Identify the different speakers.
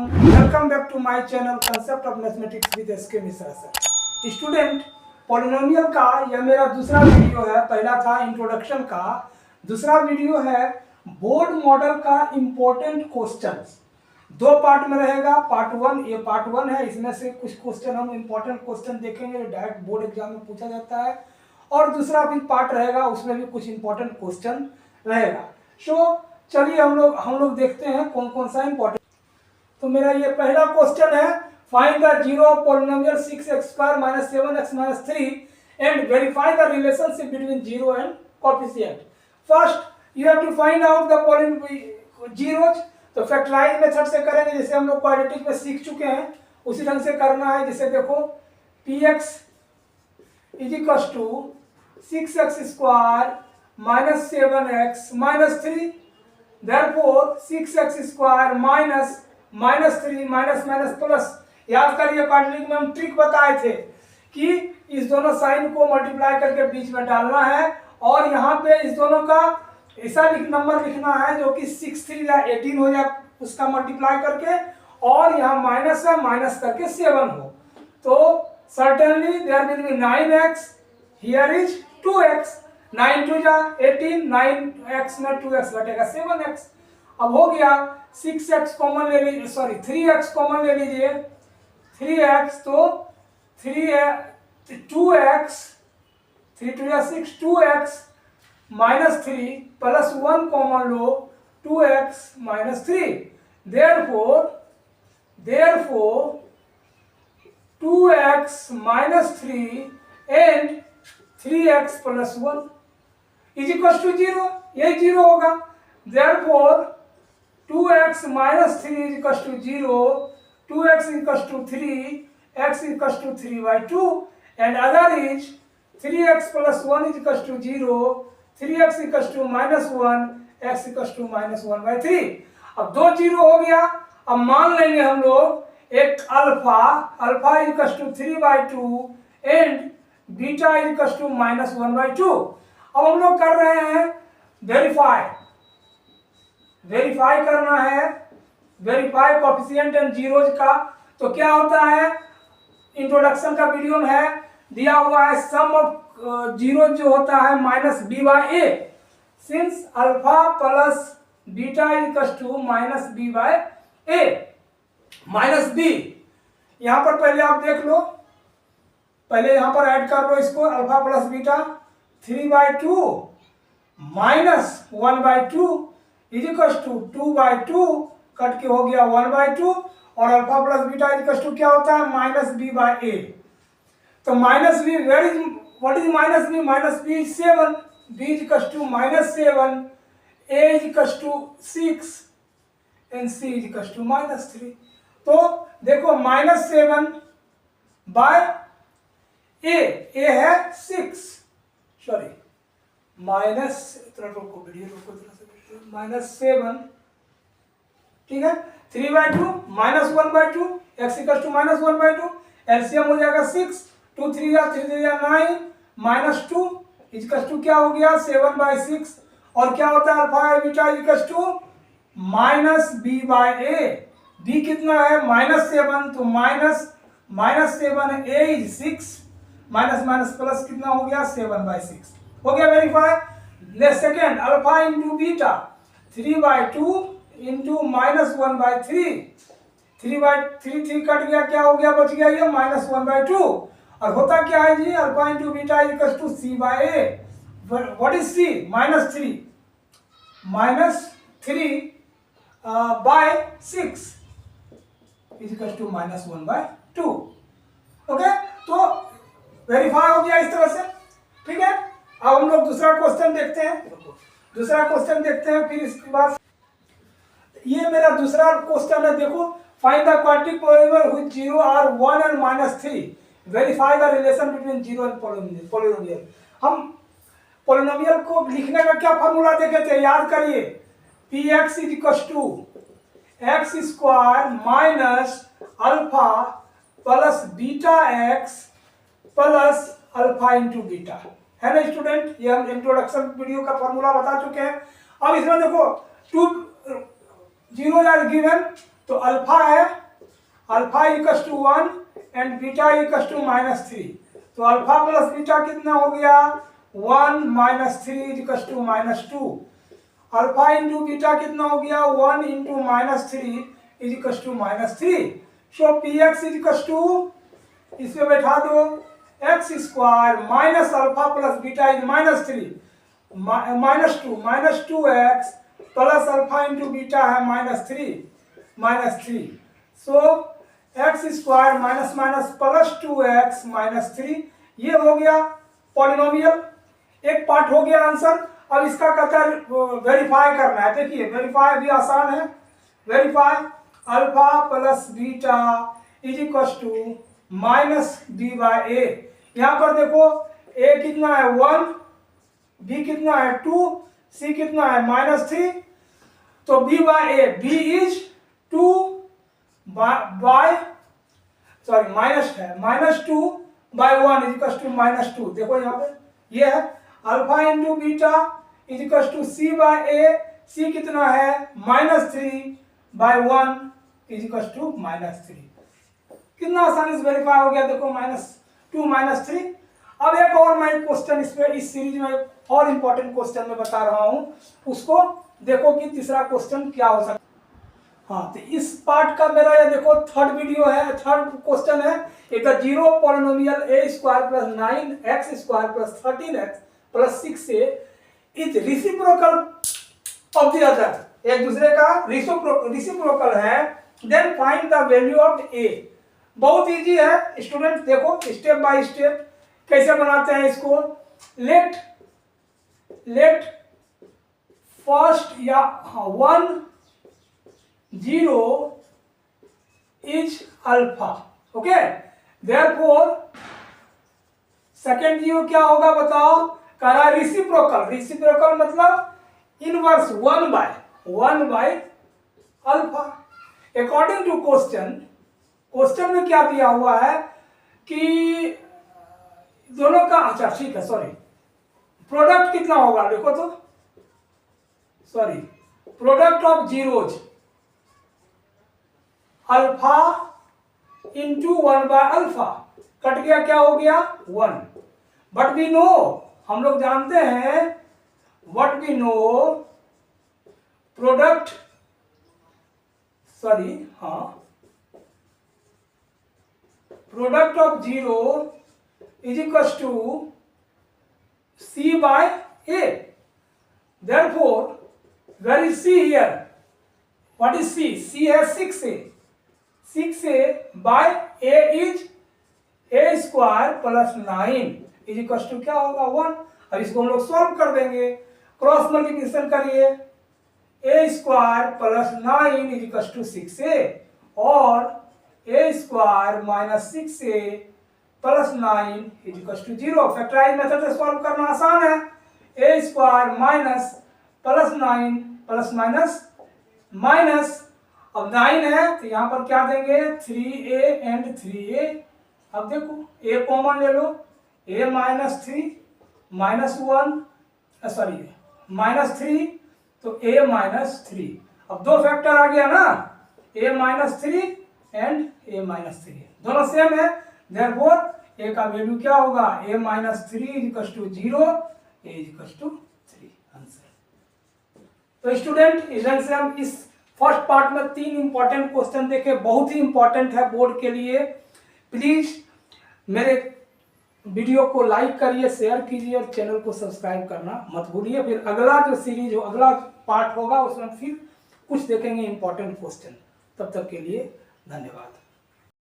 Speaker 1: Welcome back to my channel Concept of Mathematics with SK Mishra sir. Student, polynomial का यह मेरा दूसरा video है। पहला था इंट्रोडक्शन का, दूसरा वीडियो है बोर्ड मॉडल का इम्पोर्टेंट क्वेश्चंस। दो पार्ट में रहेगा। पार्ट वन, ये पार्ट वन है, इसमें से कुछ क्वेश्चन हम इम्पोर्टेंट क्वेश्चन देखेंगे जो डायरेक्ट बोर्ड एग्जाम में पूछा जाता है, और दूसरा भी पार्ट रहेगा, उसमें भी कुछ इंपॉर्टेंट क्वेश्चन रहेगा। सो चलिए हम लोग देखते हैं कौन कौन सा इंपॉर्टेंट। तो मेरा ये पहला क्वेश्चन है, find the zero of polynomial 6x² - 7x - 3 and verify the relationship between zero and coefficient. First you have to find out the zeros. तो फैक्टराइज मेथड से करेंगे, जैसे हम लोग क्वाड्रेटिक में सीख चुके हैं, उसी ढंग से करना है। जैसे देखो px = 6x² - 7x - 3, therefore 6x² minus 3 minus plus. याद करिए क्वाड्रेटिक में हम ट्रिक बताए थे कि इस दोनों साइन को मल्टीप्लाई करके बीच में डालना है, और यहाँ पे इस दोनों का ऐसा नंबर लिखना है जो कि 6 3 या 18 हो जाए, उसका मल्टीप्लाई करके, और यहाँ माइनस है, माइनस करके 7 हो। तो certainly there will be 9x, here is 2x, 9 2 जा 18, 9x में 2x घटेगा 7x। अब हो गया 6x कॉमन ले लीजिए, सॉरी 3x कॉमन ले लीजिए, 3x, तो 2x, 3 2 6, 2x -3 plus 1 common low, 2x - 3, therefore 2x - 3 and 3x + 1 = 0। यही 0 होगा। therefore 2x - 3 = 0, 2x = 3, x = 3/2, and other is 3x + 1 = 0, 3x = -1, x = -1/3। अब दो 0 हो गया। अब मान लेंगे हम लोग एक अल्फा = 3/2 एंड बीटा = -1/2। अब हम लोग कर रहे हैं वेरीफाई करना है, वेरीफाई कोएफिशिएंट एंड जीरोज का। तो क्या होता है, इंट्रोडक्शन का वीडियो में है, दिया हुआ है सम ऑफ जीरो जो होता है -b/a, since alpha plus beta = -b/a -b। यहां पर पहले आप देख लो, पहले यहां पर ऐड कर लो इसको, अल्फा प्लस बीटा 3/2 -1/2 = 2/2, कट के हो गया 1/2, और अल्फा प्लस बीटा = क्या होता है, -b/a। तो -b, what is -b? -b is 7, b = -7, a = 6 and c = -3। तो देखो -7/a है 6, सॉरी -7, ठीक है, 3/2 -1/2, x = -1/2, एलसीएम हो जाएगा 6, 2 3 या 3 3 या 9, -2 = क्या हो गया 7/6, और क्या होता है अल्फा बीटा = -b/a। b कितना है, -7, तो -7, a is 6, माइनस प्लस कितना हो गया 7/6। हो गया verify. Second alpha into beta 3/2 into -1/3, 3/3 cut गया, क्या हो गया, बच गया ये -1/2। और होता क्या है जी, alpha into beta = c/a। What is c? -3 -3/6 = -1/2। Okay, तो वेरीफाई हो गया इस तरह से, ठीक है। अब हम लोग दूसरा क्वेश्चन देखते हैं, फिर इसके बाद ये मेरा दूसरा क्वेश्चन है। देखो, find the quadratic polynomial which zero are 1 and -3, verify the relation between zero and polynomial. हम पॉलिनोमियल को लिखने का क्या फॉर्मूला देखे थे, याद करिए, px = x² - alpha plus beta x plus alpha into beta, है ना स्टूडेंट। ये हम इंट्रोडक्शन वीडियो का फॉर्मूला बता चुके हैं। अब इसमें देखो 2 0 आर गिवन, तो अल्फा है, alpha equals to 1 and beta equals to -3। तो अल्फा प्लस बीटा कितना हो गया 1 - 3 equals to -2। Alpha into beta कितना हो गया 1 into -3 equals to -3। So P x equals to, इसमें बैठा दो x square minus alpha plus beta is -3 -2 x plus alpha into beta है -3। So x square minus minus plus 2x -3, ये हो गया पॉलिनोमियल। एक पार्ट हो गया आंसर। अब इसका कहता है वेरीफाई करना है। देखिए वेरीफाई भी आसान है। Verify alpha plus beta is equal to -b/a। यहाँ पर देखो a कितना है 1, b कितना है 2, c कितना है -3। तो b/a, b is 2 by sorry minus है -2/1 इक्वल टू -2। देखो यहाँ पे ये है alpha into beta equal to c/a। c कितना है -3/1 इक्वल टू -3। कितना आसानी से वेरीफाई हो गया। देखो -2 -3। अब एक और मैं क्वेश्चन इसमें इस सीरीज में और इंपॉर्टेंट क्वेश्चन में बता रहा हूं, उसको देखो कि तीसरा क्वेश्चन क्या हो सकता है। हाँ, तो इस पार्ट का मेरा ये देखो थर्ड वीडियो है, थर्ड क्वेश्चन है। एक zero polynomial a square plus 9x square plus 13x plus 6a is reciprocal of the other, एक दूसरे का रिसिप्रोकल है, then find the value of a। बहुत इजी है स्टूडेंट, देखो स्टेप बाय स्टेप कैसे बनाते हैं इसको। लेट फर्स्ट या 1 0 is alpha, okay. Therefore second zero क्या होगा बताओ। कह रहा रिसिप्रोकल, रिसिप्रोकल मतलब inverse 1 by alpha. According to question में क्या दिया हुआ है कि दोनों का, अच्छा ठीक है, सॉरी, प्रोडक्ट कितना होगा देखो तो, sorry, product of zeros alpha into 1/अल्फा कट गया, क्या हो गया 1। बट वी नो, हम लोग जानते हैं, what we know product, sorry, हाँ, product of zero is equal to c/a। therefore where is c here, what is c has 6a, 6a by a is a square plus 9 is equal to क्या होगा 1। अब इसको हम लोग solve कर देंगे, cross multiplication करिए, a square plus 9 is equal to 6a और a square minus 6a plus 9 is equal to 0। Factorise method से सॉल्व करना आसान है। a square minus plus 9 plus minus, अब 9 है तो यहाँ पर क्या देंगे 3a एंड 3a। अब देखो a कॉमन ले लो, a -3 -1 सॉरी -3 तो a -3। अब दो फैक्टर आ गया ना, a -3 एंड a -3 दोनों सेम है। देयरफॉर a का वैल्यू क्या होगा a -3 equal to 0, a equal to 3 answer. तो स्टूडेंट इस ढंग से हम इस फर्स्ट पार्ट में 3 इंपॉर्टेंट क्वेश्चन देखे, बहुत ही इंपॉर्टेंट है बोर्ड के लिए। प्लीज मेरे वीडियो को लाइक करिए, शेयर कीजिए और चैनल को सब्सक्राइब करना मत भूलिए। फिर अगला जो सीरीज हो, अगला पार्ट होगा, उसमें फिर कुछ देखेंगे इंपॉर्टेंट क्वेश्चन। तब तक के लिए धन्यवाद।